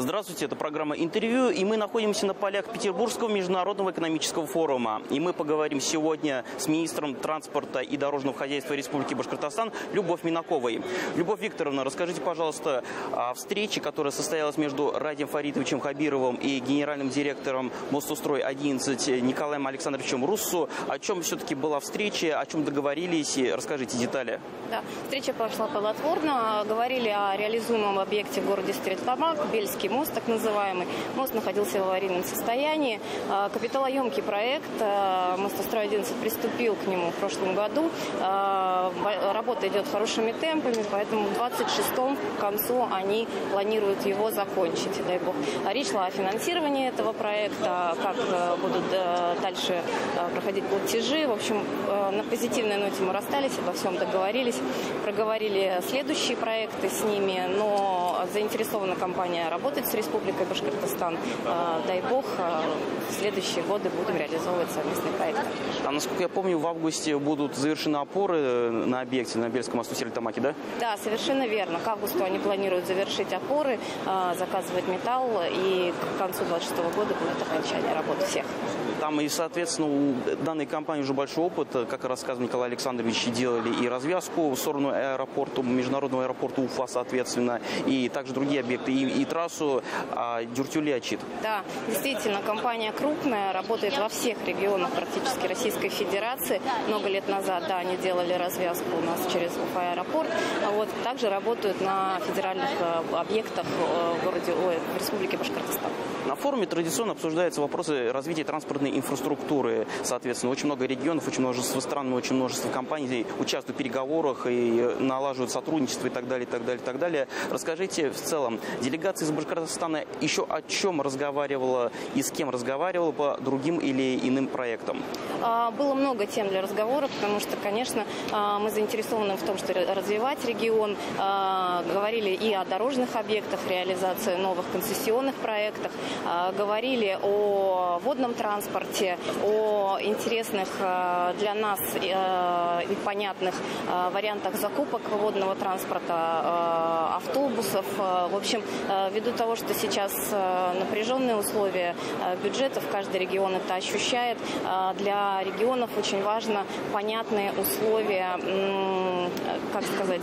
Здравствуйте, это программа «Интервью», и мы находимся на полях Петербургского международного экономического форума. И мы поговорим сегодня с министром транспорта и дорожного хозяйства Республики Башкортостан Любовь Минаковой. Любовь Викторовна, расскажите, пожалуйста, о встрече, которая состоялась между Радием Фаритовичем Хабировым и генеральным директором Мостстрой-11 Николаем Александровичем Руссу. О чем все-таки была встреча, о чем договорились, расскажите детали. Да, встреча прошла плодотворно. Говорили о реализуемом объекте в городе Стерлитамак, Бельский мост, так называемый. Мост находился в аварийном состоянии. Капиталоемкий проект. Мостострой-11 приступил к нему в прошлом году. Работа идет хорошими темпами, поэтому в 26-м к концу они планируют его закончить, дай бог. Речь шла о финансировании этого проекта, как будут дальше проходить платежи. В общем, на позитивной ноте мы расстались, обо всем договорились, проговорили следующие проекты с ними, но заинтересована компания работать с Республикой Башкортостан. Дай бог, в следующие годы будем реализовывать совместный проект. А насколько я помню, в августе будут завершены опоры на объекте, на Бельском мосту Стерлитамаке, да? Да, совершенно верно. К августу они планируют завершить опоры, заказывать металл, и к концу 2026 года будет окончание работы всех. Там и, соответственно, у данной компании уже большой опыт, как рассказывал Николай Александрович, делали и развязку в сторону аэропорта, международного аэропорта Уфа, соответственно, и также другие объекты, и трассу Дюртюли-Ачит. Да, действительно, компания крупная, работает во всех регионах практически Российской Федерации. Много лет назад, да, они делали развязку у нас через Уфа аэропорт. Также работают на федеральных объектах в Республике Башкортостан. На форуме традиционно обсуждаются вопросы развития транспортной инфраструктуры. Соответственно, очень много регионов, очень множество стран, очень множество компаний участвуют в переговорах и налаживают сотрудничество и так далее, и так далее, и так далее. Расскажите в целом, делегация из Башкортостана еще о чем разговаривала и с кем разговаривала по другим или иным проектам? Было много тем для разговора, потому что, конечно, мы заинтересованы в том, что развивать регион. Говорили и о дорожных объектах, реализации новых концессионных проектах. Говорили о водном транспорте, о интересных для нас и понятных вариантах закупок водного транспорта, автобусов. В общем, ввиду того, что сейчас напряженные условия бюджетов, каждый регион это ощущает, для регионов очень важно понятные условия, как сказать,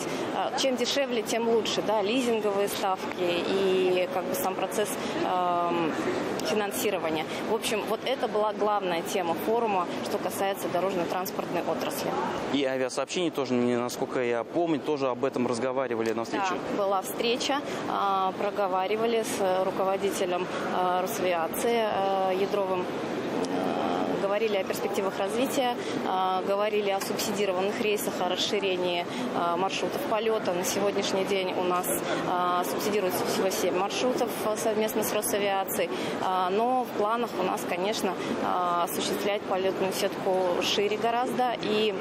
чем дешевле, тем лучше, да, лизинговые ставки и как бы сам процесс финансирования. В общем, вот это была главная тема форума, что касается дорожно-транспортной отрасли. И авиасообщение тоже, насколько я помню, тоже об этом разговаривали на встрече. Да, была встреча, проговаривали с руководителем Росавиации Ядровым. Говорили о перспективах развития, говорили о субсидированных рейсах, о расширении маршрутов полета. На сегодняшний день у нас субсидируется всего 7 маршрутов совместно с Росавиацией. Но в планах у нас, конечно, осуществлять полетную сетку шире гораздо. И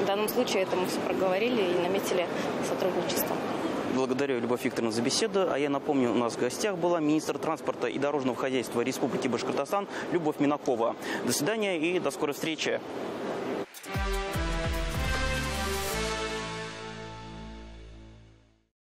в данном случае это мы все проговорили и наметили сотрудничество. Благодарю, Любовь Викторовна, за беседу. А я напомню, у нас в гостях была министр транспорта и дорожного хозяйства Республики Башкортостан Любовь Минакова. До свидания и до скорой встречи.